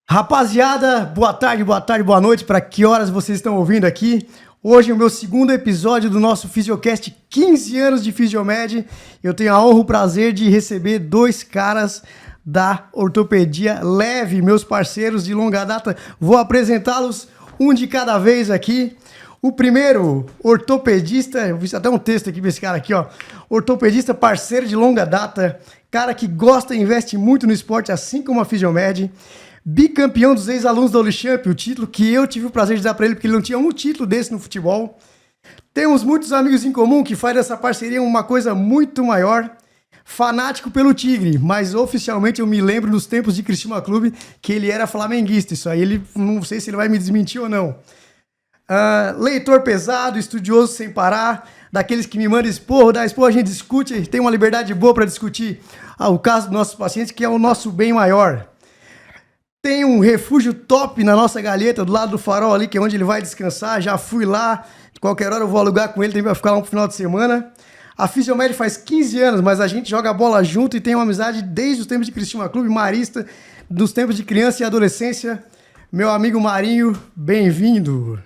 Rapaziada, boa tarde, boa noite, para que horas vocês estão ouvindo aqui? Hoje é o meu segundo episódio do nosso Fisiocast 15 anos de Fisiomed. Eu tenho a honra e o prazer de receber dois caras da ortopedia leve, meus parceiros de longa data. Vou apresentá-los um de cada vez aqui. O primeiro, ortopedista, eu vi até um texto aqui desse cara aqui, ó. Ortopedista parceiro de longa data, cara que gosta e investe muito no esporte, assim como a Fisiomed. Bicampeão dos ex-alunos da Unichamp, o título que eu tive o prazer de dar para ele, porque ele não tinha um título desse no futebol. Temos muitos amigos em comum que faz dessa parceria uma coisa muito maior. Fanático pelo Tigre, mas oficialmente eu me lembro nos tempos de Criciúma Clube que ele era flamenguista. Isso aí, ele não sei se ele vai me desmentir ou não. Leitor pesado, estudioso sem parar, daqueles que me mandam esporro, dá esporro, a gente discute, tem uma liberdade boa para discutir o caso dos nossos pacientes, que é o nosso bem maior. Tem um refúgio top na nossa galheta, do lado do farol ali, que é onde ele vai descansar. Já fui lá, de qualquer hora eu vou alugar com ele, também vai ficar lá no final de semana. A Fisiomed faz 15 anos, mas a gente joga bola junto e tem uma amizade desde os tempos de Criciúma Clube, Marista, dos tempos de criança e adolescência. Meu amigo Marinho, bem-vindo.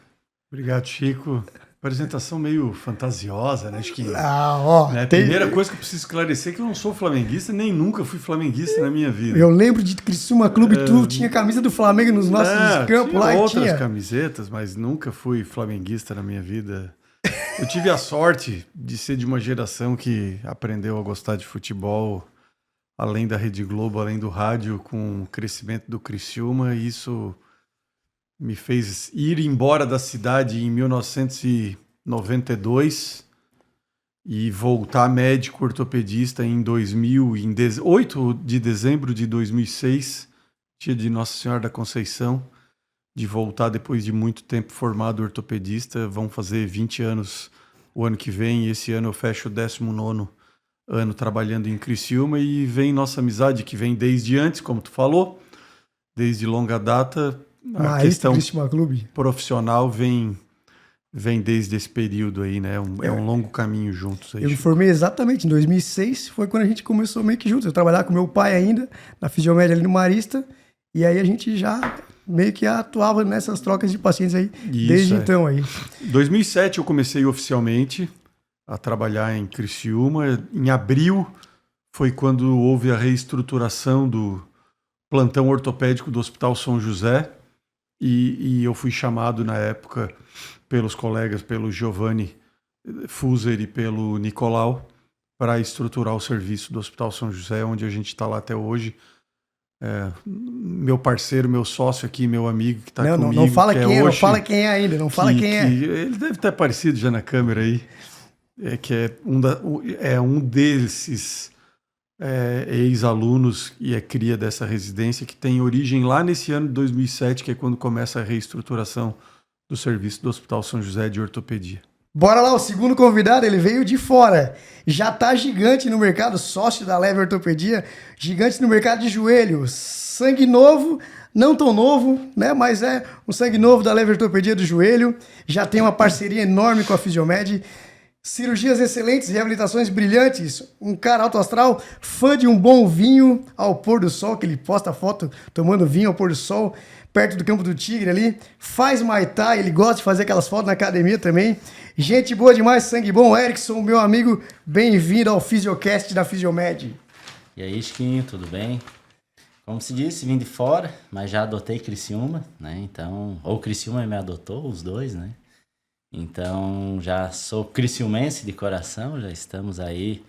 Obrigado, Chico. Apresentação meio fantasiosa, né? Acho que né? Primeira coisa que eu preciso esclarecer é que eu não sou flamenguista, nem nunca fui flamenguista na minha vida. Eu lembro de Criciúma Clube, tu tinha camisa do Flamengo nos nossos campos lá. Tinha outras camisetas, mas nunca fui flamenguista na minha vida. Eu tive a sorte de ser de uma geração que aprendeu a gostar de futebol, além da Rede Globo, além do rádio, com o crescimento do Criciúma, e isso me fez ir embora da cidade em 1992 e voltar médico ortopedista em 2000, em 8 de dezembro de 2006, dia de Nossa Senhora da Conceição, de voltar depois de muito tempo formado ortopedista. Vão fazer 20 anos o ano que vem, e esse ano eu fecho o 19º ano trabalhando em Criciúma, e vem nossa amizade que vem desde antes, como tu falou, desde longa data. A questão profissional vem desde esse período aí, né? É um longo caminho juntos aí. Eu me formei exatamente em 2006, foi quando a gente começou meio que juntos. Eu trabalhava com meu pai ainda, na Fisiomed ali no Marista, e aí a gente já meio que atuava nessas trocas de pacientes aí, desde então aí. Em 2007 eu comecei oficialmente a trabalhar em Criciúma. Em abril foi quando houve a reestruturação do plantão ortopédico do Hospital São José. E eu fui chamado na época pelos colegas, pelo Giovanni Fuser e pelo Nicolau, para estruturar o serviço do Hospital São José, onde a gente está lá até hoje. Meu parceiro, meu sócio aqui, meu amigo que está comigo. Não fala quem é, não fala quem é ainda, não fala quem é. Ele deve ter aparecido já na câmera aí. É um desses ex-alunos e é cria dessa residência, que tem origem lá nesse ano de 2007, que é quando começa a reestruturação do serviço do Hospital São José de ortopedia. Bora lá, o segundo convidado, ele veio de fora, já tá gigante no mercado, sócio da Leve Ortopedia, gigante no mercado de joelho, sangue novo, não tão novo, né, mas é um sangue novo da Leve Ortopedia do joelho, já tem uma parceria enorme com a Fisiomed, cirurgias excelentes, reabilitações brilhantes, um cara alto astral, fã de um bom vinho ao pôr do sol, que ele posta foto tomando vinho ao pôr do sol, perto do Campo do Tigre ali, faz Muay Thai, ele gosta de fazer aquelas fotos na academia também. Gente boa demais, sangue bom. Erickson, meu amigo, bem-vindo ao Fisiocast da Fisiomed. E aí, Chiquinho, tudo bem? Como se disse, vim de fora, mas já adotei Criciúma, né? Então, ou Criciúma me adotou, os dois, né? Então, já sou criciumense de coração, já estamos aí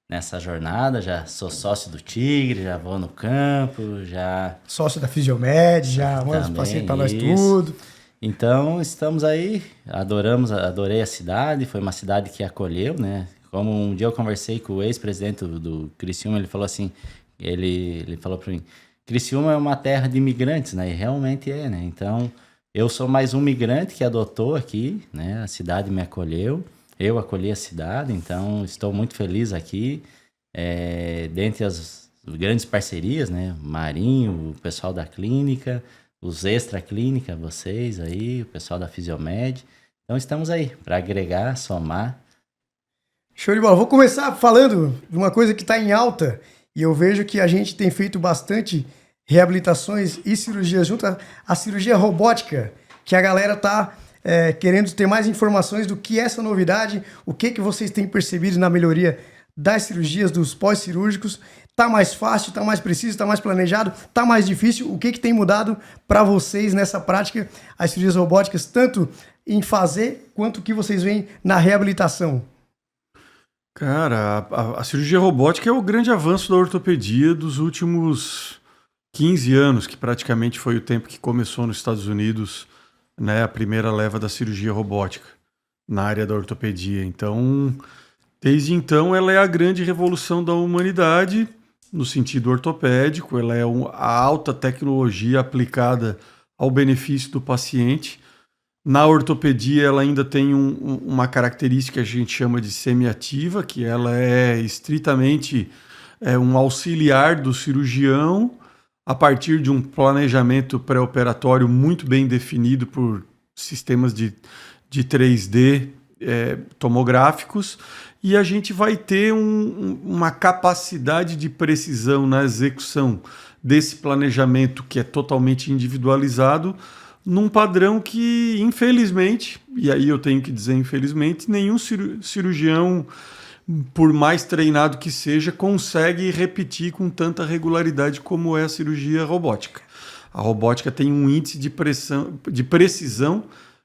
nessa jornada, já sou sócio do Tigre, já vou no campo, já... Sócio da Fisiomed, já manda os pacientes para nós tudo. Então, estamos aí, adorei a cidade, foi uma cidade que acolheu, né? Como um dia eu conversei com o ex-presidente do Criciúma, ele falou assim, ele falou para mim, Criciúma é uma terra de imigrantes, né? E realmente é, né? Então... Eu sou mais um migrante que adotou aqui, né? A cidade me acolheu, eu acolhi a cidade, então estou muito feliz aqui. Dentre as grandes parcerias, né? Marinho, o pessoal da clínica, os extra clínica, vocês aí, o pessoal da Fisiomed. Então estamos aí para agregar, somar. Show de bola. Vou começar falando de uma coisa que está em alta e eu vejo que a gente tem feito bastante reabilitações e cirurgias junto à cirurgia robótica, que a galera tá querendo ter mais informações do que é essa novidade, o que vocês têm percebido na melhoria das cirurgias, dos pós-cirúrgicos. Tá mais fácil, tá mais preciso, tá mais planejado, tá mais difícil? O que tem mudado para vocês nessa prática, as cirurgias robóticas, tanto em fazer quanto o que vocês veem na reabilitação? Cara, a cirurgia robótica é o grande avanço da ortopedia dos últimos 15 anos, que praticamente foi o tempo que começou nos Estados Unidos, né, a primeira leva da cirurgia robótica na área da ortopedia. Então, desde então, ela é a grande revolução da humanidade no sentido ortopédico. Ela é a alta tecnologia aplicada ao benefício do paciente. Na ortopedia, ela ainda tem uma característica que a gente chama de semiativa, que ela é estritamente um auxiliar do cirurgião, a partir de um planejamento pré-operatório muito bem definido por sistemas de 3D tomográficos, e a gente vai ter uma capacidade de precisão na execução desse planejamento que é totalmente individualizado, num padrão que, infelizmente, e aí eu tenho que dizer infelizmente, nenhum cirurgião, por mais treinado que seja, consegue repetir com tanta regularidade como é a cirurgia robótica. A robótica tem um índice de precisão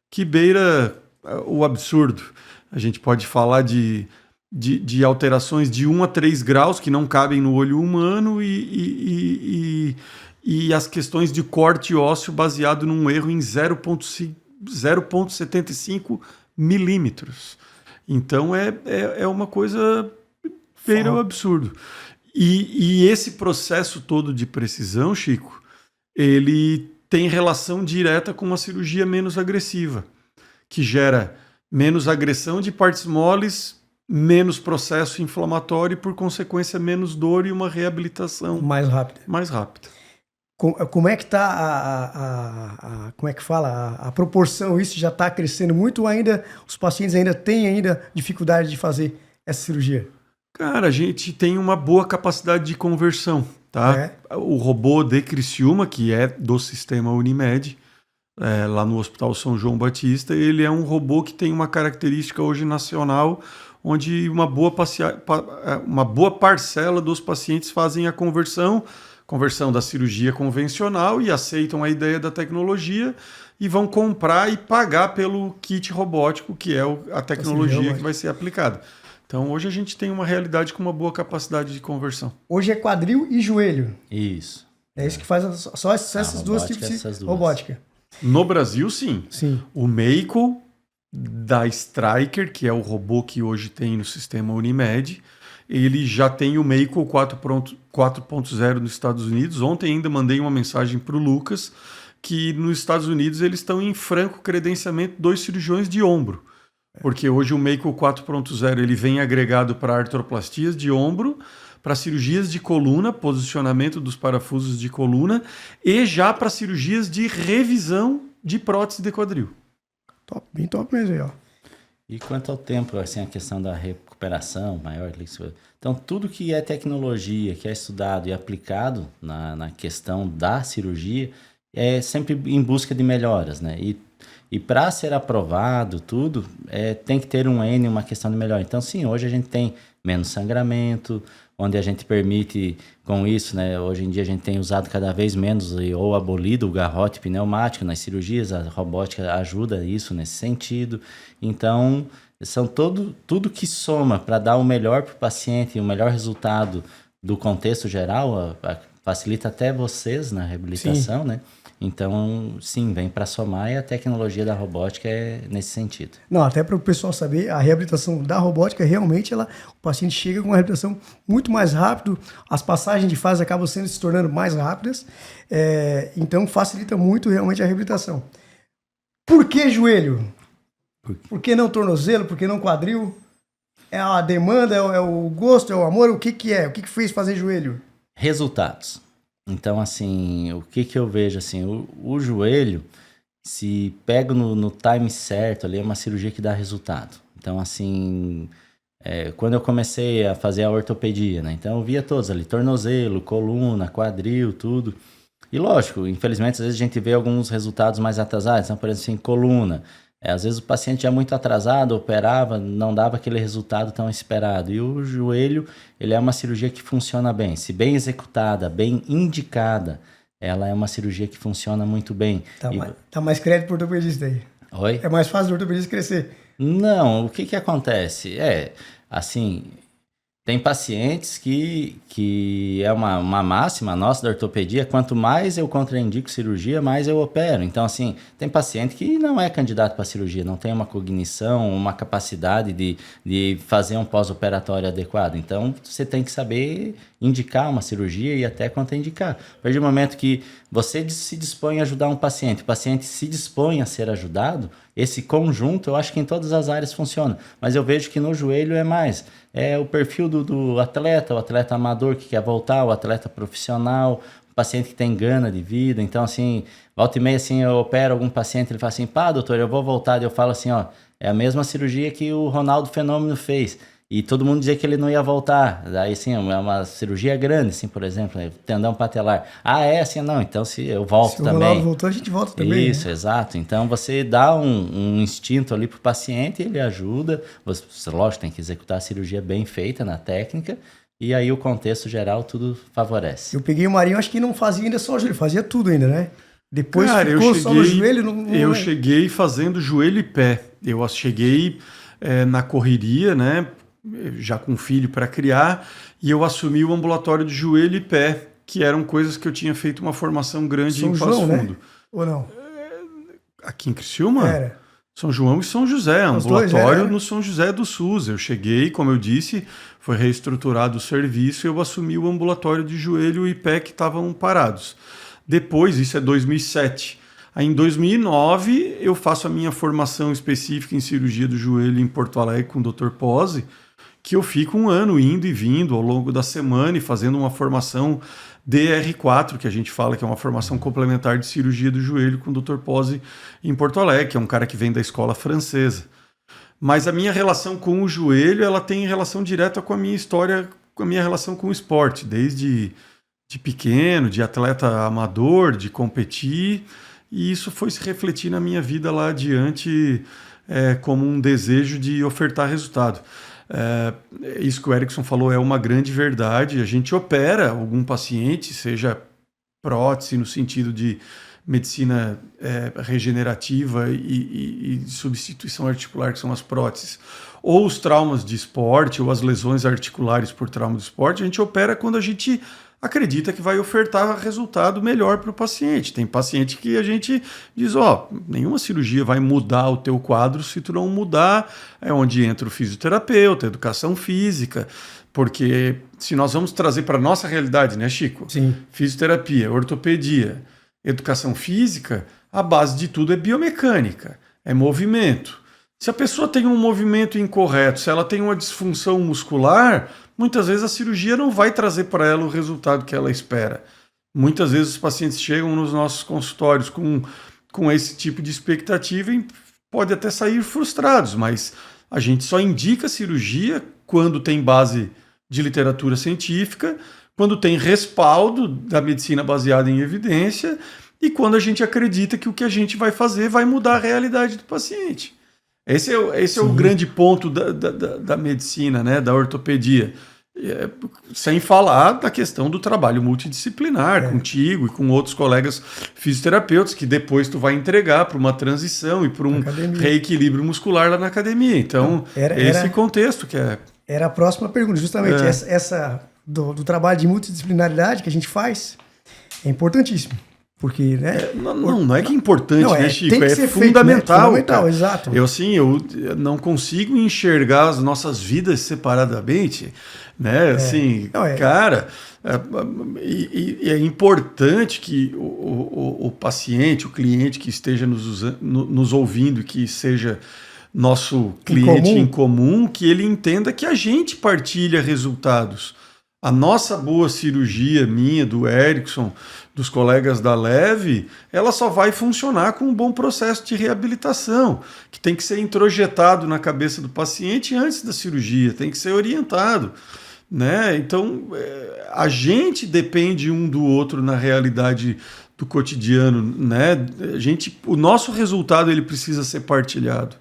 que beira o absurdo. A gente pode falar de alterações de 1 a 3 graus que não cabem no olho humano e as questões de corte ósseo baseado num erro em 0,75 milímetros. Então é uma coisa beira o absurdo. E esse processo todo de precisão, Chico, ele tem relação direta com uma cirurgia menos agressiva, que gera menos agressão de partes moles, menos processo inflamatório e, por consequência, menos dor e uma reabilitação mais rápida. Como é que está como é que fala? A proporção, isso já está crescendo muito ou ainda os pacientes têm dificuldade de fazer essa cirurgia? Cara, a gente tem uma boa capacidade de conversão, tá? O robô de Criciúma, que é do sistema Unimed, lá no Hospital São João Batista, ele é um robô que tem uma característica hoje nacional, onde uma boa parcela dos pacientes fazem a conversão da cirurgia convencional e aceitam a ideia da tecnologia e vão comprar e pagar pelo kit robótico, que é a tecnologia que vai ser aplicada. Então, hoje a gente tem uma realidade com uma boa capacidade de conversão. Hoje é quadril e joelho. Isso. É isso que faz só esses dois tipos de robótica. No Brasil, sim. Sim. O Mako da Stryker, que é o robô que hoje tem no sistema Unimed, ele já tem o Mako 4.0 nos Estados Unidos. Ontem ainda mandei uma mensagem para o Lucas que nos Estados Unidos eles estão em franco credenciamento 2 cirurgiões de ombro. Porque hoje o Mako 4.0 ele vem agregado para artroplastias de ombro, para cirurgias de coluna, posicionamento dos parafusos de coluna e já para cirurgias de revisão de prótese de quadril. Top, bem top mesmo aí, ó. E quanto ao tempo, assim, a questão da recuperação maior, então tudo que é tecnologia, que é estudado e aplicado na questão da cirurgia, é sempre em busca de melhoras, né? E para ser aprovado tudo, tem que ter uma questão de melhora. Então, sim, hoje a gente tem menos sangramento, onde a gente permite com isso, né? Hoje em dia a gente tem usado cada vez menos ou abolido o garrote pneumático nas cirurgias, a robótica ajuda isso nesse sentido. Então, são tudo que soma para dar o melhor para o paciente, o melhor resultado do contexto geral, facilita até vocês na reabilitação, né? Então, sim, vem para somar e a tecnologia da robótica é nesse sentido. Não, até para o pessoal saber, a reabilitação da robótica, realmente, o paciente chega com uma reabilitação muito mais rápido, as passagens de fase acabam se tornando mais rápidas, então facilita muito realmente a reabilitação. Por que joelho? Por que não tornozelo? Por que não quadril? É a demanda, é o gosto, é o amor? O que é? O que fez fazer joelho? Resultados. Então, assim, o que eu vejo, assim, o joelho, se pego no time certo, ali é uma cirurgia que dá resultado. Então, assim, quando eu comecei a fazer a ortopedia, né, então eu via todos ali, tornozelo, coluna, quadril, tudo. E lógico, infelizmente, às vezes a gente vê alguns resultados mais atrasados, então, por exemplo, assim, coluna. Às vezes o paciente já muito atrasado, operava, não dava aquele resultado tão esperado. E o joelho, ele é uma cirurgia que funciona bem. Se bem executada, bem indicada, ela é uma cirurgia que funciona muito bem. Tá mais crédito pro ortopedista aí. Oi? É mais fácil o ortopedista crescer. Não, o que acontece? Assim, tem pacientes que é uma máxima nossa da ortopedia, quanto mais eu contraindico cirurgia, mais eu opero. Então, assim, tem paciente que não é candidato para cirurgia, não tem uma cognição, uma capacidade de fazer um pós-operatório adequado. Então, você tem que saber indicar uma cirurgia e até contraindicar. A partir do momento que você se dispõe a ajudar um paciente, o paciente se dispõe a ser ajudado, esse conjunto, eu acho que em todas as áreas funciona. Mas eu vejo que no joelho é mais. É o perfil do atleta, o atleta amador que quer voltar, o atleta profissional, o paciente que tem gana de vida. Então, assim, volta e meia, assim, eu opero algum paciente, ele fala assim, pá, doutor, eu vou voltar. E eu falo assim, ó, é a mesma cirurgia que o Ronaldo Fenômeno fez. E todo mundo dizia que ele não ia voltar. Daí, assim, é uma cirurgia grande, assim, por exemplo, tendão patelar. Ah, é? Assim, não, então se eu volto também. Se o Ronaldo voltou, a gente volta também. Isso, né? Exato. Então, você dá um instinto ali pro paciente, ele ajuda. Você, lógico, tem que executar a cirurgia bem feita na técnica. E aí, o contexto geral, tudo favorece. Eu peguei o Marinho, acho que não fazia ainda só o joelho, fazia tudo ainda, né? Depois ficou só no joelho. Eu cheguei fazendo joelho e pé. Eu cheguei na correria, né? Já com filho para criar, e eu assumi o ambulatório de joelho e pé, que eram coisas que eu tinha feito uma formação grande em Passo Fundo. Né? Ou não? Aqui em Criciúma? Era. São João e São José, ambulatório no São José do SUS. Eu cheguei, como eu disse, foi reestruturado o serviço e eu assumi o ambulatório de joelho e pé que estavam parados. Depois, isso é 2007. Aí, em 2009, eu faço a minha formação específica em cirurgia do joelho em Porto Alegre com o Dr. Pozzi, que eu fico um ano indo e vindo ao longo da semana e fazendo uma formação DR4, que a gente fala que é uma formação complementar de cirurgia do joelho com o Dr. Pozzi em Porto Alegre, que é um cara que vem da escola francesa. Mas a minha relação com o joelho, ela tem relação direta com a minha história, com a minha relação com o esporte, desde de pequeno, de atleta amador, de competir, e isso foi se refletir na minha vida lá adiante como um desejo de ofertar resultado. Isso que o Erickson falou é uma grande verdade. A gente opera algum paciente, seja prótese no sentido de medicina regenerativa e substituição articular, que são as próteses, ou os traumas de esporte, ou as lesões articulares por trauma de esporte. A gente opera quando a gente acredita que vai ofertar resultado melhor para o paciente. Tem paciente que a gente diz, nenhuma cirurgia vai mudar o teu quadro se tu não mudar. É onde entra o fisioterapeuta, a educação física, porque se nós vamos trazer para a nossa realidade, né, Chico? Sim. Fisioterapia, ortopedia, educação física, a base de tudo é biomecânica, é movimento. Se a pessoa tem um movimento incorreto, se ela tem uma disfunção muscular, muitas vezes a cirurgia não vai trazer para ela o resultado que ela espera. Muitas vezes os pacientes chegam nos nossos consultórios com esse tipo de expectativa e pode até sair frustrados, mas a gente só indica cirurgia quando tem base de literatura científica, quando tem respaldo da medicina baseada em evidência e quando a gente acredita que o que a gente vai fazer vai mudar a realidade do paciente. Esse é o grande ponto da medicina, né, da ortopedia. Sem falar da questão do trabalho multidisciplinar contigo e com outros colegas fisioterapeutas que depois tu vai entregar para uma transição e para um reequilíbrio muscular lá na academia. Então, esse contexto que é... Era a próxima pergunta, justamente essa do trabalho de multidisciplinaridade que a gente faz é importantíssimo. Porque, né? Não é que é importante, né, Chico? É fundamental. Feito, né? Fundamental, exato. Eu não consigo enxergar as nossas vidas separadamente, né? Cara, é importante que o paciente, o cliente que esteja nos ouvindo, que seja nosso cliente em comum, que ele entenda que a gente partilha resultados. A nossa boa cirurgia, minha, do Erickson, dos colegas da Leve, ela só vai funcionar com um bom processo de reabilitação, que tem que ser introjetado na cabeça do paciente antes da cirurgia, tem que ser orientado. né? Então, a gente depende um do outro na realidade do cotidiano, né? O nosso resultado ele precisa ser partilhado.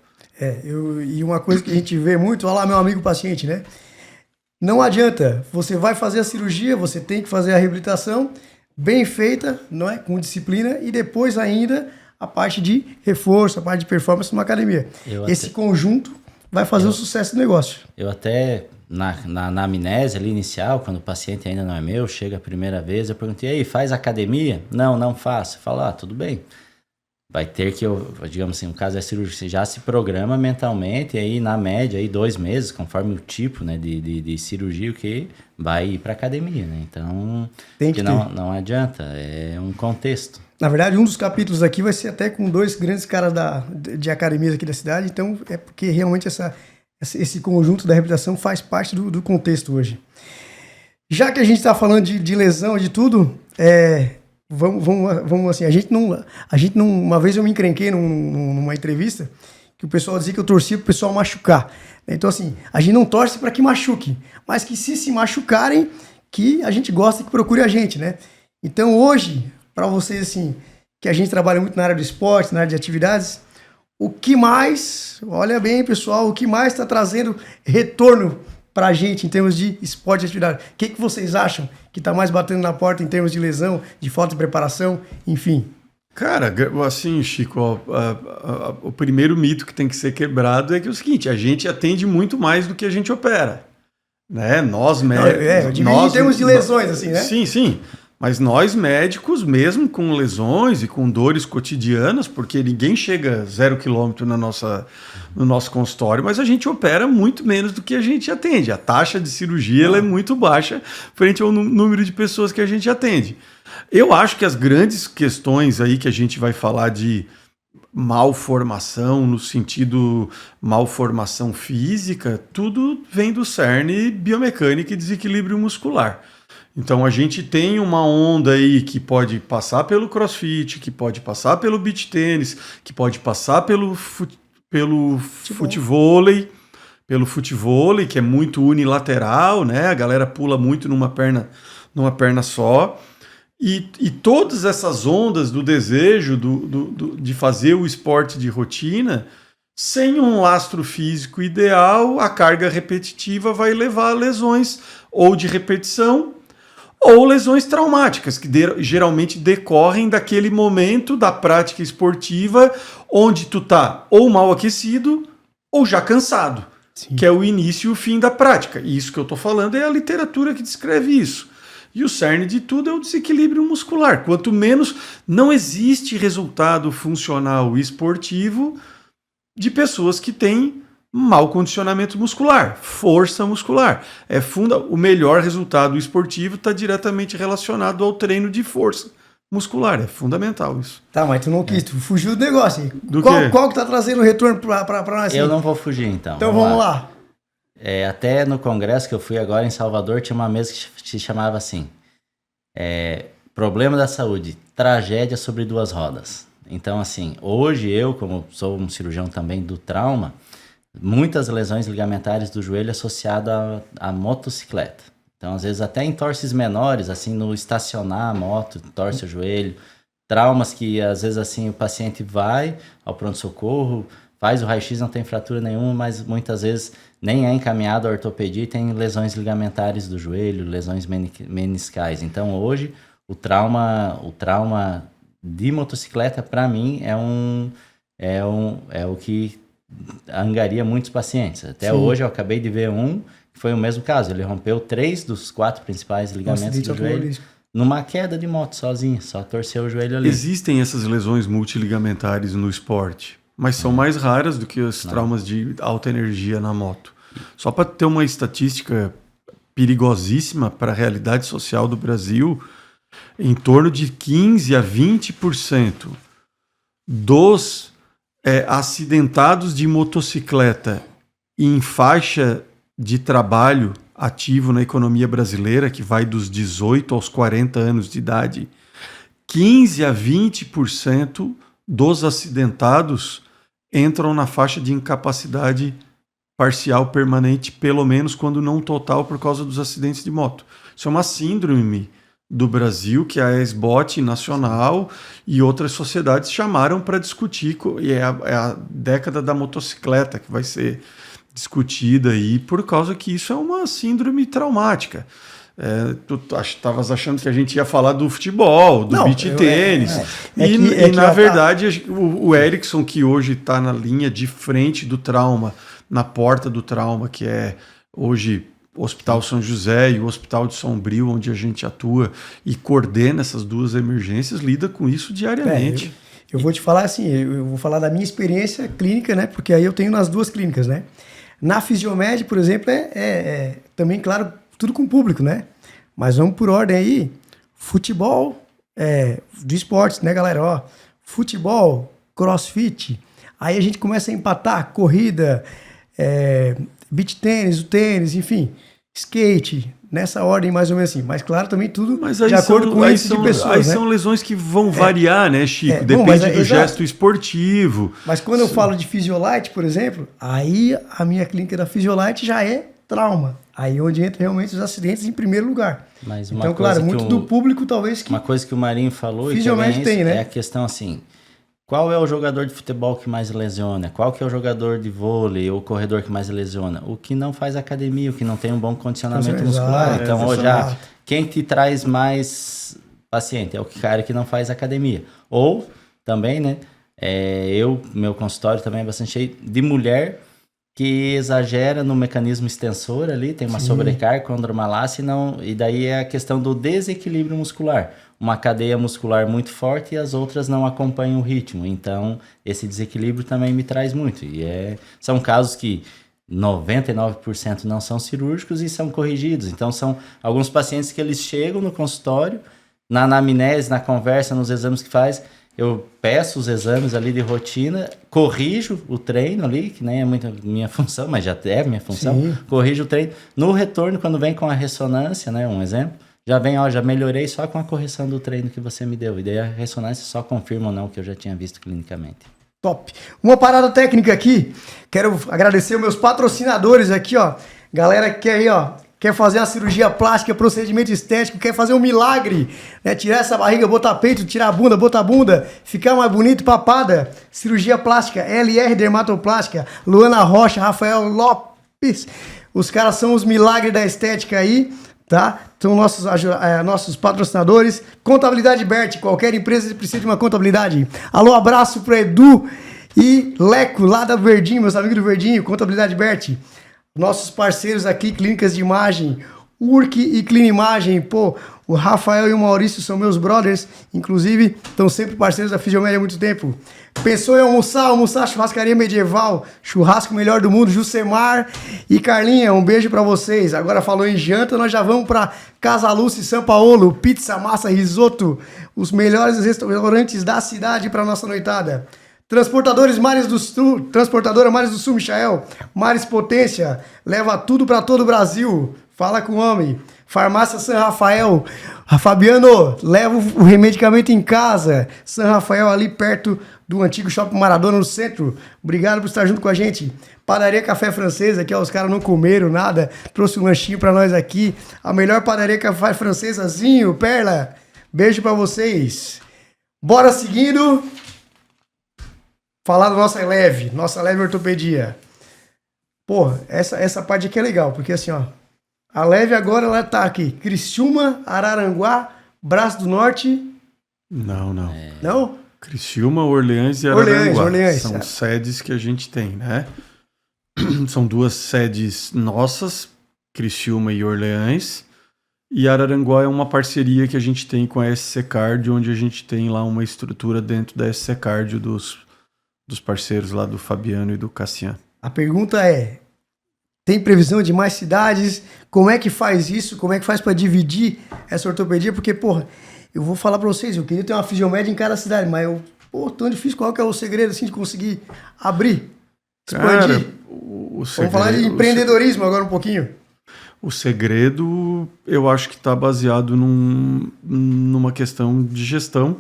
E uma coisa que a gente vê muito, olha lá, meu amigo paciente, né? Não adianta, você vai fazer a cirurgia, você tem que fazer a reabilitação bem feita, não é? Com disciplina, e depois ainda a parte de reforço, a parte de performance numa academia. Esse conjunto vai fazer o sucesso do negócio. Eu até, na anamnese ali inicial, quando o paciente ainda não é meu, chega a primeira vez, eu perguntei, aí, faz academia? Não faço. Eu falo, tudo bem. Vai ter que, digamos assim, no caso da cirurgia, você já se programa mentalmente, e aí na média, aí 2 meses, conforme o tipo, né, de cirurgia, que vai ir para academia, né? Então, não adianta, é um contexto. Na verdade, um dos capítulos aqui vai ser até com 2 grandes caras de academias aqui da cidade, então é porque realmente esse conjunto da reabilitação faz parte do contexto hoje. Já que a gente está falando de lesão, de tudo, vamos assim, a gente não, uma vez eu me encrenquei numa entrevista que o pessoal dizia que eu torcia pro pessoal machucar. Então assim, a gente não torce para que machuque, mas que se machucarem, que a gente gosta que procure a gente, né? Então hoje, para vocês assim, que a gente trabalha muito na área do esporte, na área de atividades, o que mais, olha bem pessoal, o que mais está trazendo retorno pra gente em termos de esporte e atividade? O que vocês acham que tá mais batendo na porta em termos de lesão, de falta de preparação, enfim? Cara, assim, Chico, o primeiro mito que tem que ser quebrado é que é o seguinte, a gente atende muito mais do que a gente opera, né? Nós médicos... eu digo em termos de lesões, assim, né? Sim. Mas nós médicos, mesmo com lesões e com dores cotidianas, porque ninguém chega 0 km no nosso consultório, mas a gente opera muito menos do que a gente atende. A taxa de cirurgia ela é muito baixa frente ao número de pessoas que a gente atende. Eu acho que as grandes questões aí que a gente vai falar de malformação, no sentido malformação física, tudo vem do cerne biomecânica e desequilíbrio muscular. Então a gente tem uma onda aí que pode passar pelo crossfit, que pode passar pelo beach tênis, que pode passar pelo futevôlei, que é muito unilateral, né? A galera pula muito numa perna só. E todas essas ondas do desejo de fazer o esporte de rotina, sem um lastro físico ideal, a carga repetitiva vai levar a lesões ou de repetição ou lesões traumáticas, que geralmente decorrem daquele momento da prática esportiva onde tu tá ou mal aquecido ou já cansado, Sim. que é o início e o fim da prática. E isso que eu tô falando é a literatura que descreve isso. E o cerne de tudo é o desequilíbrio muscular. Quanto menos, não existe resultado funcional esportivo de pessoas que têm mau condicionamento muscular, força muscular. O melhor resultado esportivo está diretamente relacionado ao treino de força muscular. É fundamental isso. Tá, mas tu não quis, tu fugiu do negócio. Qual que tá trazendo o retorno para nós? Eu não vou fugir, então. Então vamos lá. Até no congresso que eu fui agora em Salvador, tinha uma mesa que se chamava assim, Problema da Saúde, Tragédia sobre 2 rodas. Então, assim, hoje eu, como sou um cirurgião também do trauma, muitas lesões ligamentares do joelho associadas à motocicleta. Então, às vezes, até em torces menores, assim, no estacionar a moto, torce o joelho. Traumas que, às vezes, assim, o paciente vai ao pronto-socorro, faz o raio-x, não tem fratura nenhuma, mas muitas vezes nem é encaminhado à ortopedia e tem lesões ligamentares do joelho, lesões meniscais. Então, hoje, o trauma de motocicleta, para mim, é o que angaria muitos pacientes. Até hoje eu acabei de ver que foi o mesmo caso. Ele rompeu 3 dos 4 principais ligamentos do joelho numa queda de moto sozinho, só torceu o joelho ali. Existem essas lesões multiligamentares no esporte, mas são mais raras do que os traumas de alta energia na moto. Só para ter uma estatística perigosíssima para a realidade social do Brasil, em torno de 15 a 20% dos acidentados de motocicleta em faixa de trabalho ativo na economia brasileira, que vai dos 18 aos 40 anos de idade, 15 a 20% dos acidentados entram na faixa de incapacidade parcial permanente, pelo menos quando não total, por causa dos acidentes de moto. Isso é uma síndrome do Brasil que a SBOT nacional e outras sociedades chamaram para discutir, e é a década da motocicleta que vai ser discutida aí, por causa que isso é uma síndrome traumática. Tu estavas achando que a gente ia falar do futebol, do beach tênis. Na verdade, o Erickson, que hoje está na linha de frente do trauma, na porta do trauma, que é hoje o Hospital São José e o Hospital de Sombrio, onde a gente atua e coordena essas duas emergências, lida com isso diariamente. Eu vou te falar assim, eu vou falar da minha experiência clínica, né? Porque aí eu tenho nas duas clínicas, né? Na Fisiomed, por exemplo, também, claro, tudo com público, né? Mas vamos por ordem aí. Futebol, de esportes, né, galera? Ó, futebol, crossfit. Aí a gente começa a empatar corrida, beach tênis, o tênis, enfim, skate, nessa ordem mais ou menos assim. Mas claro, também tudo de acordo com o índice de pessoas, aí né? são lesões que vão variar, né, Chico? Depende do gesto esportivo. Mas quando eu falo de Physiolite, por exemplo, aí a minha clínica da Physiolite já é trauma. Aí onde entra realmente os acidentes em primeiro lugar. Mas uma então, coisa claro, muito do público talvez que... Uma coisa que o Marinho falou Fisiomed tem, né? É a questão assim, qual é o jogador de futebol que mais lesiona? Qual que é o jogador de vôlei ou corredor que mais lesiona? O que não faz academia, o que não tem um bom condicionamento muscular. Então, quem te traz mais paciente é o cara que não faz academia. Ou, também, né, meu consultório também é bastante cheio de mulher que exagera no mecanismo extensor ali, tem uma sobrecarga, condromalácia, e daí é a questão do desequilíbrio muscular. Uma cadeia muscular muito forte e as outras não acompanham o ritmo. Então, esse desequilíbrio também me traz muito. E são casos que 99% não são cirúrgicos e são corrigidos. Então, são alguns pacientes que eles chegam no consultório, na anamnese, na conversa, nos exames que faz, eu peço os exames ali de rotina, corrijo o treino ali, que nem é muito minha função, mas já é minha função, corrijo o treino. No retorno, quando vem com a ressonância, né, um exemplo, já vem, já melhorei só com a correção do treino que você me deu. E daí a ressonância só confirma ou não o que eu já tinha visto clinicamente. Top. Uma parada técnica aqui, quero agradecer os meus patrocinadores aqui, ó. Galera que aí, ó, quer fazer uma cirurgia plástica, procedimento estético, quer fazer um milagre, né? Tirar essa barriga, botar peito, tirar a bunda, botar a bunda, ficar mais bonito, papada. Cirurgia plástica, LR Dermatoplástica, Luana Rocha, Rafael Lopes. Os caras são os milagres da estética aí, tá? São nossos patrocinadores. Contabilidade Bert, qualquer empresa precisa de uma contabilidade. Alô, abraço pro Edu e Leco, lá da Verdinho, meus amigos do Verdinho, Contabilidade Bert. Nossos parceiros aqui, clínicas de imagem, Urk e Clinimagem. Pô, o Rafael e o Maurício são meus brothers, inclusive estão sempre parceiros da Fisiomed há muito tempo. Pensou em almoçar churrascaria medieval, churrasco melhor do mundo, Jusemar e Carlinha, um beijo pra vocês. Agora falou em janta, nós já vamos pra Casa Lúcia e São Paulo, pizza, massa, risoto, os melhores restaurantes da cidade pra nossa noitada. Transportadora Mares do Sul, Michael, Mares Potência, leva tudo para todo o Brasil, fala com o homem. Farmácia San Rafael, Fabiano, leva o remedicamento em casa. San Rafael ali perto do antigo Shopping Maradona no centro. Obrigado por estar junto com a gente. Padaria Café Francesa, aqui ó, os caras não comeram nada, trouxe um lanchinho para nós aqui. A melhor padaria Café Francesazinho, Perla, beijo para vocês. Bora seguindo. Falar da nossa leve ortopedia. Pô, essa parte aqui é legal, porque assim, ó, a leve agora ela tá aqui, Criciúma, Araranguá, Braço do Norte. Não. Não? Criciúma, Orleans e Araranguá. Orleans. São sedes que a gente tem, né? São duas sedes nossas, Criciúma e Orleans. E Araranguá é uma parceria que a gente tem com a SC Cardio, onde a gente tem lá uma estrutura dentro da SC Cardio dos parceiros lá do Fabiano e do Cassian. A pergunta é, tem previsão de mais cidades? Como é que faz isso? Como é que faz para dividir essa ortopedia? Porque, porra, eu vou falar para vocês, eu queria ter uma Fisiomed em cada cidade, mas tão difícil. Qual que é o segredo, assim, de conseguir abrir, expandir? Cara, vamos falar de empreendedorismo agora um pouquinho. O segredo, eu acho que está baseado numa questão de gestão,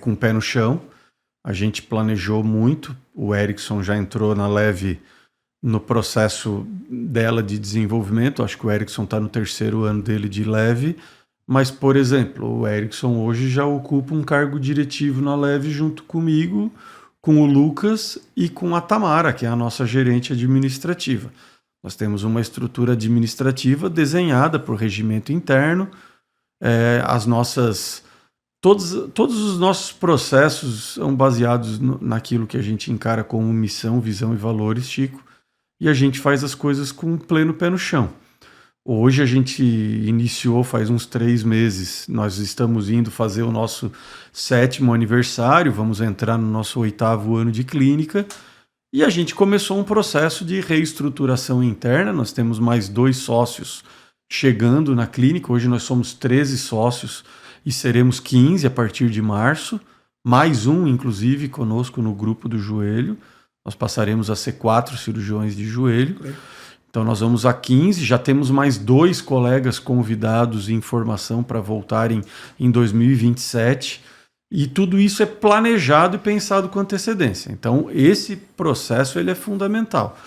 com o pé no chão. A gente planejou muito, o Erickson já entrou na leve no processo dela de desenvolvimento. Acho que o Erickson está no 3º ano dele de leve, mas, por exemplo, o Erickson hoje já ocupa um cargo diretivo na leve junto comigo, com o Lucas e com a Tamara, que é a nossa gerente administrativa. Nós temos uma estrutura administrativa desenhada por regimento interno. Todos os nossos processos são baseados naquilo que a gente encara como missão, visão e valores, Chico, e a gente faz as coisas com pleno pé no chão. Hoje a gente iniciou faz uns 3 meses, nós estamos indo fazer o nosso 7º aniversário, vamos entrar no nosso 8º ano de clínica, e a gente começou um processo de reestruturação interna. Nós temos mais 2 sócios chegando na clínica, hoje nós somos 13 sócios, e seremos 15 a partir de março, mais um, inclusive, conosco no grupo do joelho. Nós passaremos a ser 4 cirurgiões de joelho. Então nós vamos a 15, já temos mais 2 colegas convidados em formação para voltarem em 2027. E tudo isso é planejado e pensado com antecedência. Então esse processo ele é fundamental.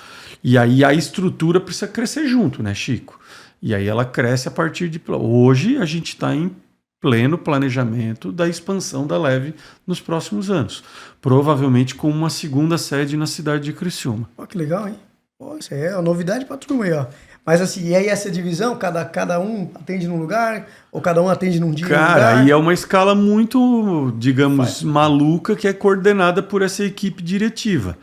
E aí a estrutura precisa crescer junto, né, Chico? E aí ela cresce a partir de... Hoje a gente está em pleno planejamento da expansão da Leve nos próximos anos. Provavelmente com uma 2ª sede na cidade de Criciúma. Ó, que legal, hein? Pô, isso aí é uma novidade pra turma aí, ó. Mas assim, e aí essa divisão, cada um atende num lugar, ou cada um atende num dia? Cara, aí é uma escala muito, digamos, maluca, que é coordenada por essa equipe diretiva.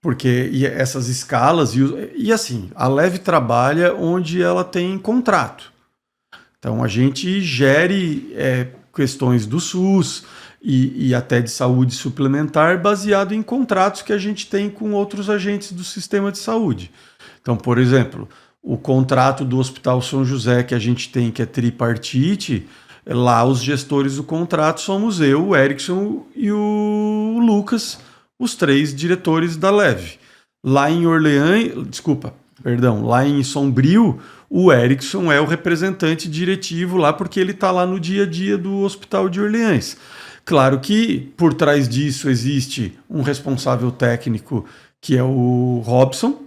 Porque essas escalas, e assim, a Leve trabalha onde ela tem contrato. Então a gente gere questões do SUS e até de saúde suplementar baseado em contratos que a gente tem com outros agentes do sistema de saúde. Então, por exemplo, o contrato do Hospital São José que a gente tem, que é tripartite, lá os gestores do contrato somos eu, o Erickson e o Lucas, os 3 diretores da Leve. Lá em lá em Sombrio, o Erickson é o representante diretivo lá, porque ele está lá no dia a dia do Hospital de Orleans. Claro que por trás disso existe um responsável técnico, que é o Robson,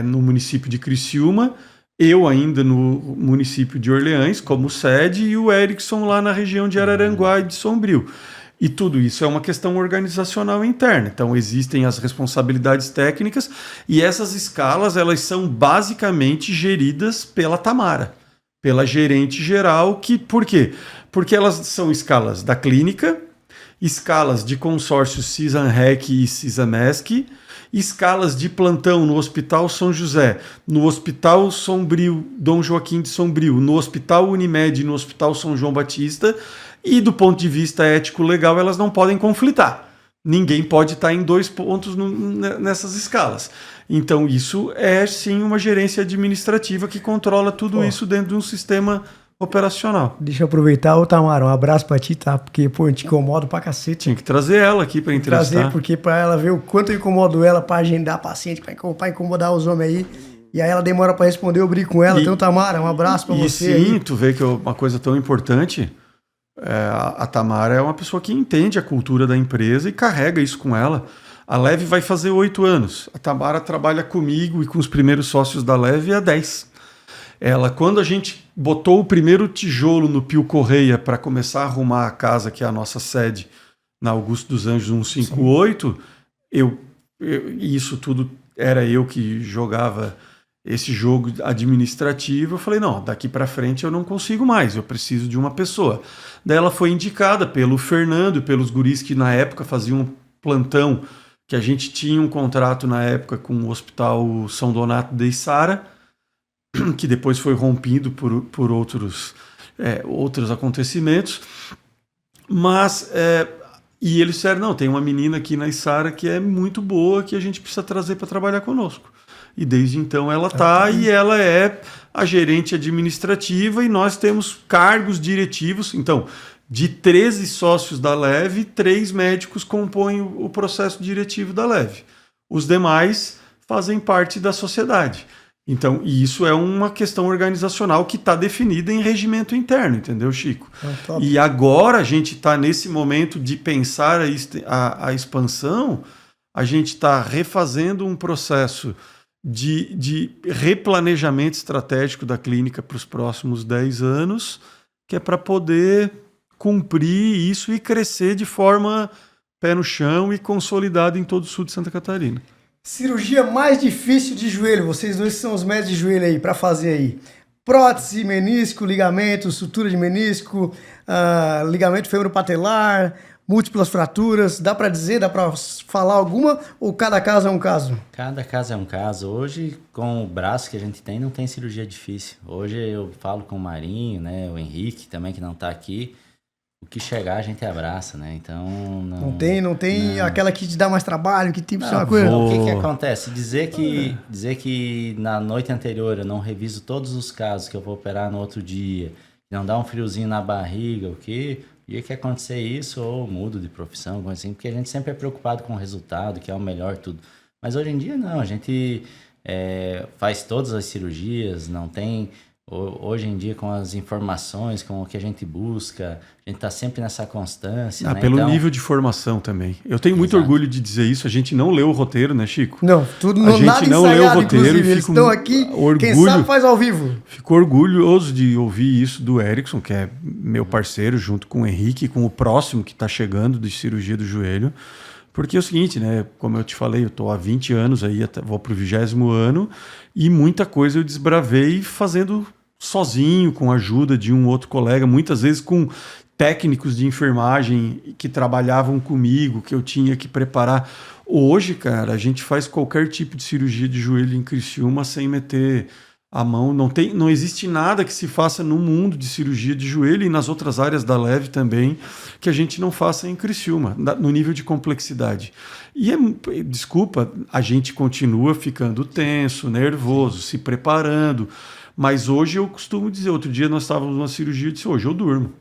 no município de Criciúma, eu ainda no município de Orleans como sede, e o Erickson lá na região de Araranguá e de Sombrio. E tudo isso é uma questão organizacional interna. Então existem as responsabilidades técnicas, e essas escalas elas são basicamente geridas pela Tamara, pela gerente geral. Por quê? Porque elas são escalas da clínica, escalas de consórcio CISAM-REC e CISAM-ESC, escalas de plantão no Hospital São José, no Hospital Sombrio, Dom Joaquim de Sombrio, no Hospital Unimed e no Hospital São João Batista. E do ponto de vista ético-legal, elas não podem conflitar. Ninguém pode estar em 2 pontos nessas escalas. Então isso é sim uma gerência administrativa que controla tudo isso dentro de um sistema operacional. Deixa eu aproveitar, ô Tamara, um abraço pra ti, tá? Porque, pô, eu te incomodo pra cacete. Tinha que trazer ela aqui pra entrevistar. Trazer, porque pra ela ver o quanto eu incomodo ela pra agendar paciente, pra incomodar os homens aí. E aí ela demora pra responder, eu brigo com ela. Então, Tamara, um abraço pra você. E sim, aí. Tu vê que uma coisa tão importante... a Tamara é uma pessoa que entende a cultura da empresa e carrega isso com ela. A Leve vai fazer 8 anos. A Tamara trabalha comigo e com os primeiros sócios da Leve há 10. Quando a gente botou o primeiro tijolo no Pio Correia para começar a arrumar a casa, que é a nossa sede, na Augusto dos Anjos 158, isso tudo era eu que jogava esse jogo administrativo. Eu falei, não, daqui para frente eu não consigo mais, eu preciso de uma pessoa. Daí ela foi indicada pelo Fernando, pelos guris que na época faziam plantão, que a gente tinha um contrato na época com o Hospital São Donato de Içara, que depois foi rompido por outros acontecimentos. Mas, e eles disseram, não, tem uma menina aqui na Içara que é muito boa, que a gente precisa trazer para trabalhar conosco. E desde então ela está, e ela é a gerente administrativa, e nós temos cargos diretivos. Então, de 13 sócios da Leve, 3 médicos compõem o processo diretivo da Leve. Os demais fazem parte da sociedade. Então, isso é uma questão organizacional que está definida em regimento interno, entendeu, Chico? E agora a gente está nesse momento de pensar a expansão. a gente está refazendo um processo de replanejamento estratégico da clínica para os próximos 10 anos, que é para poder cumprir isso e crescer de forma pé no chão e consolidada em todo o sul de Santa Catarina. Cirurgia mais difícil de joelho, vocês dois são os médicos de joelho aí, para fazer aí. Prótese, menisco, ligamento, sutura de menisco, ligamento femoropatelar, múltiplas fraturas, dá para dizer, dá para falar alguma ou cada caso é um caso? Cada caso é um caso. Hoje, com o braço que a gente tem, não tem cirurgia difícil. Hoje eu falo com o Marinho, né, o Henrique também, que não está aqui. O que chegar a gente abraça, né? Então não tem aquela que te dá mais trabalho, que tipo uma coisa. O que acontece? Dizer que na noite anterior eu não reviso todos os casos que eu vou operar no outro dia, não dá um friozinho na barriga, o quê? Dia que acontecer isso, ou mudo de profissão, coisa assim, porque a gente sempre é preocupado com o resultado, que é o melhor tudo. Mas hoje em dia não, a gente faz todas as cirurgias, não tem. Hoje em dia, com as informações, com o que a gente busca, a gente está sempre nessa constância. Né? Pelo nível de formação também. Eu tenho muito orgulho de dizer isso. A gente não leu o roteiro, né, Chico? Não, tudo a gente não leu o roteiro. Eles estão aqui, quem sabe faz ao vivo. Fico orgulhoso de ouvir isso do Erickson, que é meu parceiro, junto com o Henrique, com o próximo que está chegando de cirurgia do joelho. Porque é o seguinte, né? Como eu te falei, eu estou há 20 anos aí, vou para o 20º ano, e muita coisa eu desbravei fazendo sozinho, com a ajuda de um outro colega, muitas vezes com técnicos de enfermagem que trabalhavam comigo, que eu tinha que preparar. Hoje, cara, a gente faz qualquer tipo de cirurgia de joelho em Criciúma sem meter a mão. Não existe nada que se faça no mundo de cirurgia de joelho e nas outras áreas da Leve também que a gente não faça em Criciúma, no nível de complexidade. E, desculpa, a gente continua ficando tenso, nervoso, se preparando. Mas hoje eu costumo dizer, outro dia nós estávamos numa cirurgia e disse, hoje eu durmo.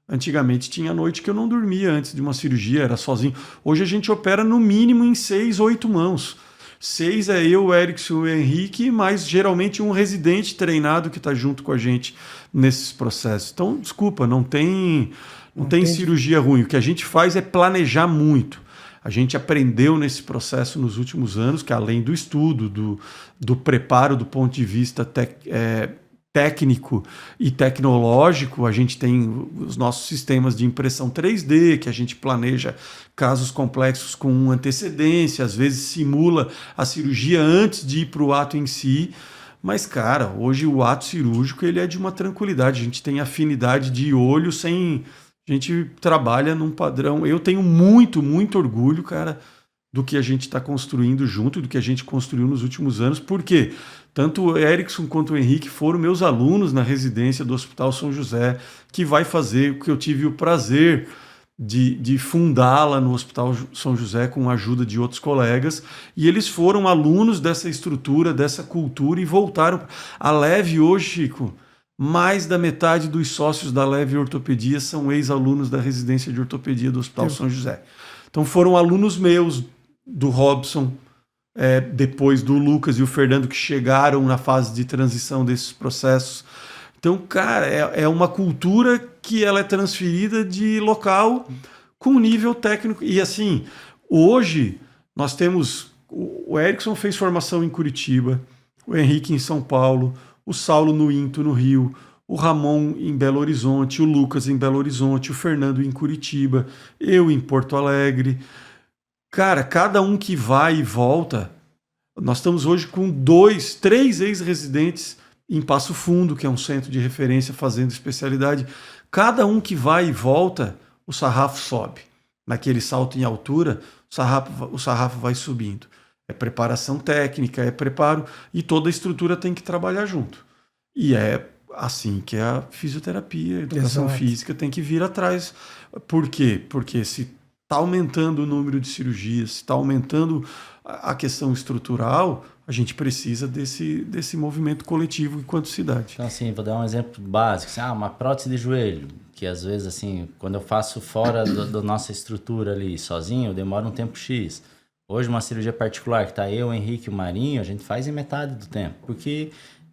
Antigamente tinha noite que eu não dormia antes de uma cirurgia, era sozinho. Hoje a gente opera no mínimo em 6, 8 mãos. 6 é eu, o Erickson e o Henrique, mas geralmente um residente treinado que está junto com a gente nesses processos. Então, desculpa, não tem cirurgia ruim. O que a gente faz é planejar muito. A gente aprendeu nesse processo nos últimos anos que, além do estudo, do preparo do ponto de vista técnico e tecnológico, a gente tem os nossos sistemas de impressão 3D, que a gente planeja casos complexos com antecedência, às vezes simula a cirurgia antes de ir para o ato em si. Mas, cara, hoje o ato cirúrgico ele é de uma tranquilidade. A gente tem afinidade de olho sem... A gente trabalha num padrão. Eu tenho muito, muito orgulho, cara, do que a gente está construindo junto, do que a gente construiu nos últimos anos, porque tanto o Erickson quanto o Henrique foram meus alunos na residência do Hospital São José, que vai fazer o que eu tive o prazer de fundá-la no Hospital São José com a ajuda de outros colegas, e eles foram alunos dessa estrutura, dessa cultura, e voltaram. A Leve hoje, Chico, mais da metade dos sócios da Leve Ortopedia são ex-alunos da residência de ortopedia do Hospital São José. Então foram alunos meus, do Robson, depois do Lucas e o Fernando, que chegaram na fase de transição desses processos. Então, cara, é uma cultura que ela é transferida de local com nível técnico. E assim, hoje nós temos... O Erickson fez formação em Curitiba, o Henrique em São Paulo, o Saulo no Into, no Rio, o Ramon em Belo Horizonte, o Lucas em Belo Horizonte, o Fernando em Curitiba, eu em Porto Alegre. Cara, cada um que vai e volta, nós estamos hoje com 2, 3 ex-residentes em Passo Fundo, que é um centro de referência fazendo especialidade. Cada um que vai e volta, o sarrafo sobe. Naquele salto em altura, o sarrafo vai subindo. É preparação técnica, é preparo, e toda a estrutura tem que trabalhar junto. E é assim que a fisioterapia, a educação física tem que vir atrás. Por quê? Porque se está aumentando o número de cirurgias, se está aumentando a questão estrutural, a gente precisa desse movimento coletivo enquanto cidade. Então, assim, vou dar um exemplo básico. Assim, uma prótese de joelho, que às vezes, assim, quando eu faço fora da nossa estrutura ali, sozinho, eu demoro um tempo X. Hoje, uma cirurgia particular, que está eu, o Henrique e o Marinho, a gente faz em metade do tempo. Porque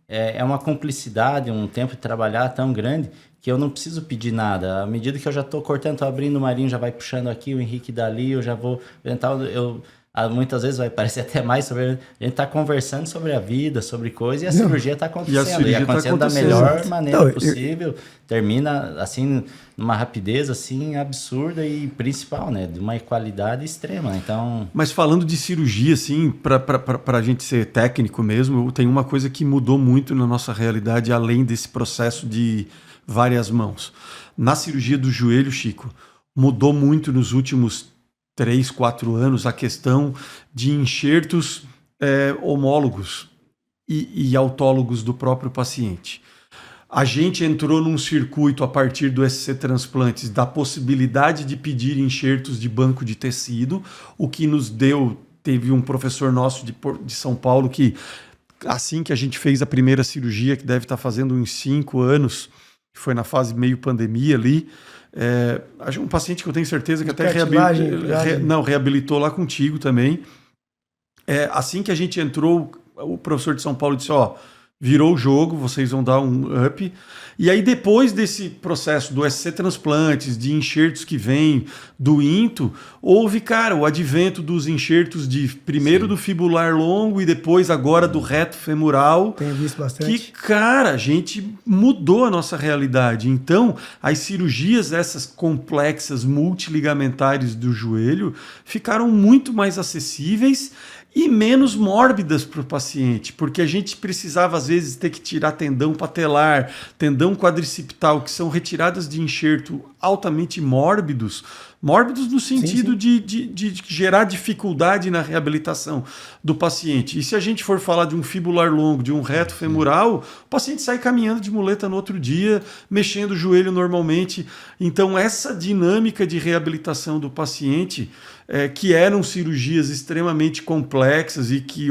é uma cumplicidade, um tempo de trabalhar tão grande que eu não preciso pedir nada. À medida que eu já estou cortando, estou abrindo, o Marinho já vai puxando aqui, o Henrique dali, eu já vou... muitas vezes vai parecer até mais sobre... A gente tá conversando sobre a vida, sobre coisas, e a cirurgia tá acontecendo. E acontecendo da melhor maneira possível. Termina, assim, numa rapidez, assim, absurda e principal, né? De uma qualidade extrema, então... Mas falando de cirurgia, assim, pra gente ser técnico mesmo, tem uma coisa que mudou muito na nossa realidade, além desse processo de várias mãos. Na cirurgia do joelho, Chico, mudou muito nos últimos 3, 4 anos a questão de enxertos homólogos e autólogos do próprio paciente. A gente entrou num circuito a partir do SC Transplantes da possibilidade de pedir enxertos de banco de tecido, o que nos deu, teve um professor nosso de São Paulo que, assim que a gente fez a primeira cirurgia, que deve estar fazendo uns 5 anos, foi na fase meio pandemia ali, um paciente que eu tenho certeza que até reabilitou lá contigo também. Assim que a gente entrou, o professor de São Paulo disse, virou o jogo, vocês vão dar um up. E aí depois desse processo do SC Transplantes, de enxertos que vem do INTO, houve, cara, o advento dos enxertos primeiro do fibular longo e depois agora do reto femoral. Tenho visto bastante. Que, cara, a gente mudou a nossa realidade. Então, as cirurgias essas complexas multiligamentares do joelho ficaram muito mais acessíveis e menos mórbidas para o paciente, porque a gente precisava, às vezes, ter que tirar tendão patelar, tendão quadricipital, que são retiradas de enxerto altamente mórbidos no sentido de gerar dificuldade na reabilitação do paciente. E se a gente for falar de um fibular longo, de um reto femoral, o paciente sai caminhando de muleta no outro dia, mexendo o joelho normalmente. Então, essa dinâmica de reabilitação do paciente, que eram cirurgias extremamente complexas e que,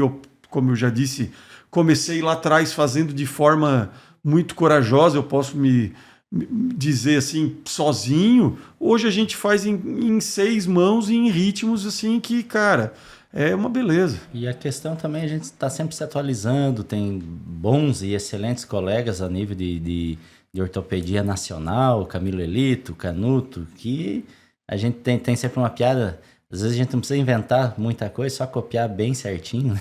como eu já disse, comecei lá atrás fazendo de forma muito corajosa, eu posso me dizer assim, sozinho, hoje a gente faz em 6 mãos e em ritmos assim que, cara, é uma beleza. E a questão também, a gente está sempre se atualizando, tem bons e excelentes colegas a nível de ortopedia nacional, Camilo Elito, Canuto, que a gente tem sempre uma piada. Às vezes a gente não precisa inventar muita coisa, só copiar bem certinho.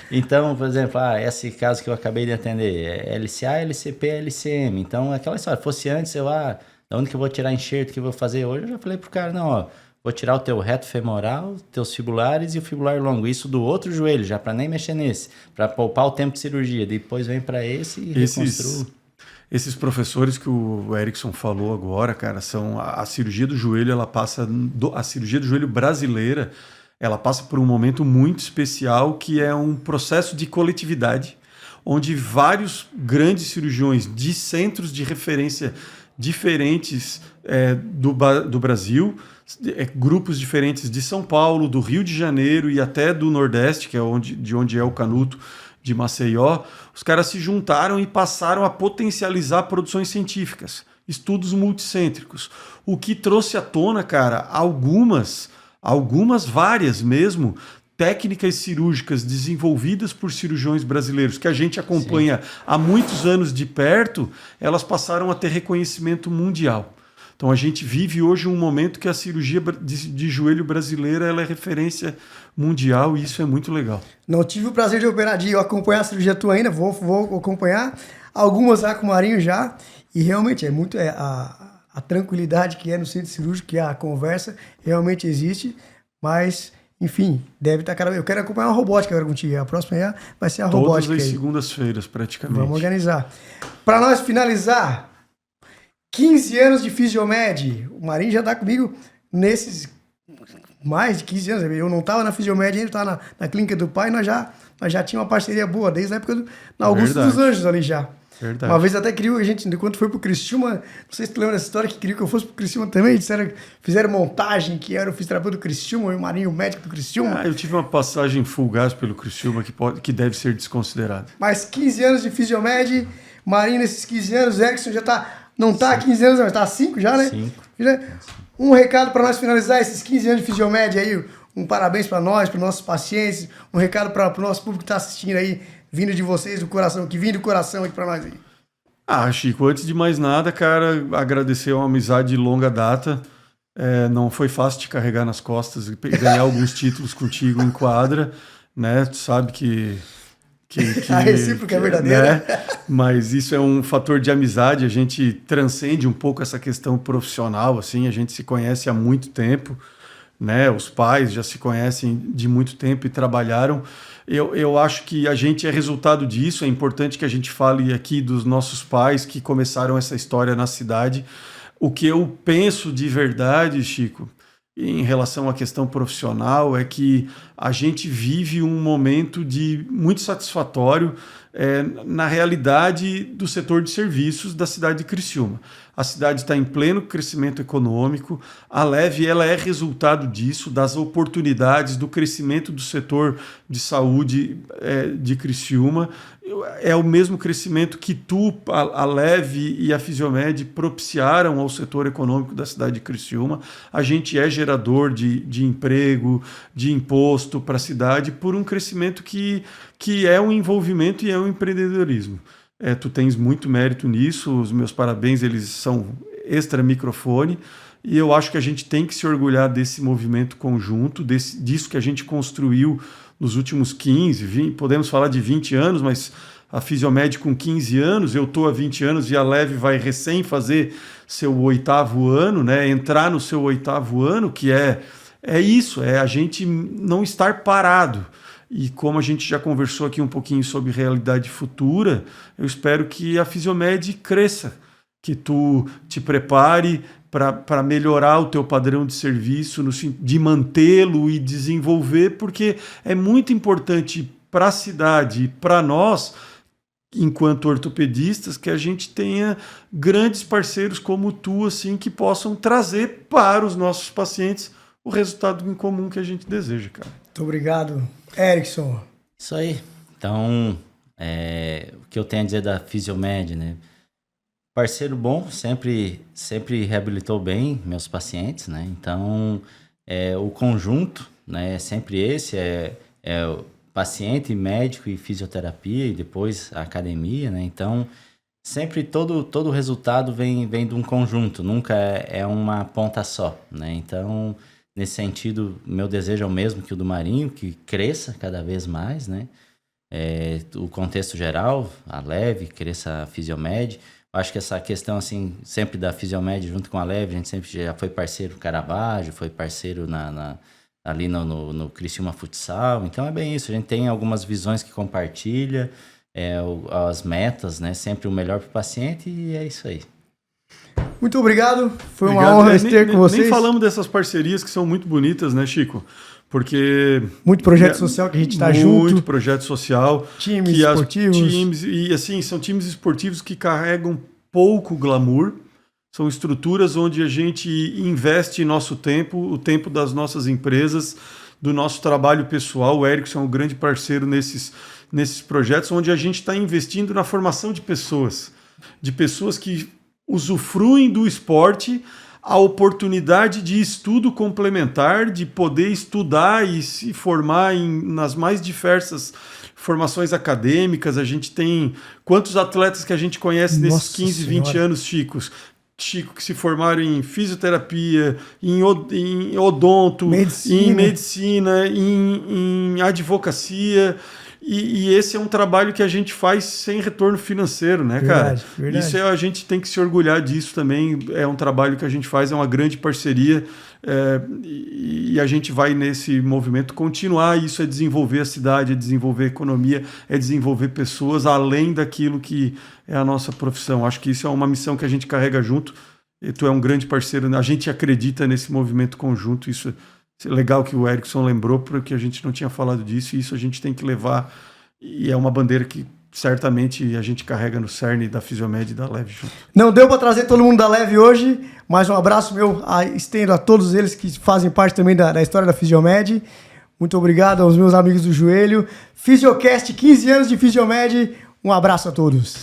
Então, por exemplo, esse caso que eu acabei de atender é LCA, LCP, LCM. Então, aquela história, fosse antes, da onde que eu vou tirar enxerto que eu vou fazer hoje? Eu já falei pro cara, não, vou tirar o teu reto femoral, teus fibulares e o fibular longo. Isso do outro joelho, já para nem mexer nesse, para poupar o tempo de cirurgia. Depois vem para esse e reconstruo. Esses professores que o Erickson falou agora, cara, são a cirurgia do joelho, a cirurgia do joelho brasileira, ela passa por um momento muito especial que é um processo de coletividade, onde vários grandes cirurgiões de centros de referência diferentes do Brasil, grupos diferentes de São Paulo, do Rio de Janeiro e até do Nordeste, que é de onde é o Canuto, de Maceió, os caras se juntaram e passaram a potencializar produções científicas, estudos multicêntricos, o que trouxe à tona, cara, várias mesmo, técnicas cirúrgicas desenvolvidas por cirurgiões brasileiros, que a gente acompanha há muitos anos de perto, elas passaram a ter reconhecimento mundial. Então a gente vive hoje um momento que a cirurgia de joelho brasileira ela é referência mundial e isso é muito legal. Não tive o prazer de operar, de acompanhar a cirurgia tua ainda, vou acompanhar algumas lá com o Marinho já, e realmente é muito a tranquilidade que é no centro cirúrgico, que a conversa realmente existe, mas enfim, deve estar cada vez. Eu quero acompanhar uma robótica agora contigo, a próxima vai ser a robótica. Todas as segundas-feiras praticamente. Vamos organizar. Para nós finalizar, 15 anos de Fisiomed, o Marinho já está comigo nesses mais de 15 anos. Eu não estava na Fisiomed ainda, estava na clínica do pai, nós já tínhamos uma parceria boa, desde a época na Augusto dos Anjos ali já. Verdade. Uma vez até queriam, a gente, quando foi pro Criciúma, não sei se tu lembra dessa história, que queriam que eu fosse pro Criciúma também, fizeram montagem, que era o fisioterapeuta do Criciúma, e o Marinho, o médico do Criciúma. Eu tive uma passagem fugaz pelo Criciúma que deve ser desconsiderada. Mas 15 anos de Fisiomed, Marinho nesses 15 anos, Erickson já não está há 15 anos, mas está há 5 já, né? 5. Um recado para nós finalizar esses 15 anos de Fisiomed aí, um parabéns para nós, para nossos pacientes, um recado para o nosso público que está assistindo aí, vindo de vocês, do coração, que vem do coração aqui para nós aí. Chico, antes de mais nada, cara, agradecer uma amizade de longa data. Não foi fácil te carregar nas costas e ganhar alguns títulos contigo em quadra, né? Tu sabe que a recíproca é verdadeira. Né? Mas isso é um fator de amizade, a gente transcende um pouco essa questão profissional, assim, a gente se conhece há muito tempo, né? Os pais já se conhecem de muito tempo e trabalharam. Eu acho que a gente é resultado disso, é importante que a gente fale aqui dos nossos pais que começaram essa história na cidade. O que eu penso de verdade, Chico, em relação à questão profissional, é que a gente vive um momento muito satisfatório na realidade do setor de serviços da cidade de Criciúma. A cidade está em pleno crescimento econômico, a Leve ela é resultado disso, das oportunidades, do crescimento do setor de saúde de Criciúma. É o mesmo crescimento que a Leve e a Fisiomed propiciaram ao setor econômico da cidade de Criciúma. A gente é gerador de emprego, de imposto para a cidade por um crescimento que é um envolvimento e é um empreendedorismo. Tu tens muito mérito nisso, os meus parabéns, eles são extra microfone, e eu acho que a gente tem que se orgulhar desse movimento conjunto, disso que a gente construiu nos últimos 15, 20, podemos falar de 20 anos, mas a Fisiomed com 15 anos, eu estou há 20 anos e a Leve vai recém fazer seu 8º ano, né? Entrar no seu 8º ano, que é isso, é a gente não estar parado. E como a gente já conversou aqui um pouquinho sobre realidade futura, eu espero que a Fisiomed cresça, que tu te prepare para melhorar o teu padrão de serviço, de mantê-lo e desenvolver, porque é muito importante para a cidade e para nós, enquanto ortopedistas, que a gente tenha grandes parceiros como tu, assim, que possam trazer para os nossos pacientes o resultado em comum que a gente deseja, cara. Muito obrigado, Erickson. Isso aí. Então, o que eu tenho a dizer da Fisiomed, né? Parceiro bom, sempre reabilitou bem meus pacientes, né? Então, o conjunto, né? É sempre esse, o paciente, médico e fisioterapia e depois a academia, né? Então, sempre todo o resultado vem de um conjunto, nunca é uma ponta só, né? Então, nesse sentido, meu desejo é o mesmo que o do Marinho, que cresça cada vez mais, né? O contexto geral, a Leve, cresça a Fisiomed. Acho que essa questão, assim, sempre da Fisiomed junto com a Leve, a gente sempre já foi parceiro Caravaggio, foi parceiro ali no Criciúma Futsal. Então é bem isso, a gente tem algumas visões que compartilha, as metas, né? Sempre o melhor para o paciente e é isso aí. Muito obrigado, foi uma honra ter com vocês. Nem falamos dessas parcerias que são muito bonitas, né, Chico? Porque... Muito projeto social que a gente está junto. Muito projeto social. Times esportivos. E assim, são times esportivos que carregam pouco glamour. São estruturas onde a gente investe nosso tempo, o tempo das nossas empresas, do nosso trabalho pessoal. O Erickson é um grande parceiro nesses projetos, onde a gente está investindo na formação de pessoas que usufruem do esporte, a oportunidade de estudo complementar, de poder estudar e se formar nas mais diversas formações acadêmicas. A gente tem quantos atletas que a gente conhece nesses 15, 20 anos, Chico, que se formaram em fisioterapia, em odonto, em medicina, em advocacia. E esse é um trabalho que a gente faz sem retorno financeiro, né, cara? Verdade. Isso a gente tem que se orgulhar disso também. É um trabalho que a gente faz, é uma grande parceria. E a gente vai nesse movimento continuar. Isso é desenvolver a cidade, é desenvolver a economia, é desenvolver pessoas além daquilo que é a nossa profissão. Acho que isso é uma missão que a gente carrega junto. E tu é um grande parceiro. A gente acredita nesse movimento conjunto. Isso é legal que o Erickson lembrou, porque a gente não tinha falado disso, e isso a gente tem que levar, e é uma bandeira que certamente a gente carrega no cerne da Fisiomed e da Leve junto. Não deu para trazer todo mundo da Leve hoje, mas um abraço meu estendo a todos eles que fazem parte também da história da Fisiomed. Muito obrigado aos meus amigos do joelho. Fisiocast, 15 anos de Fisiomed, um abraço a todos.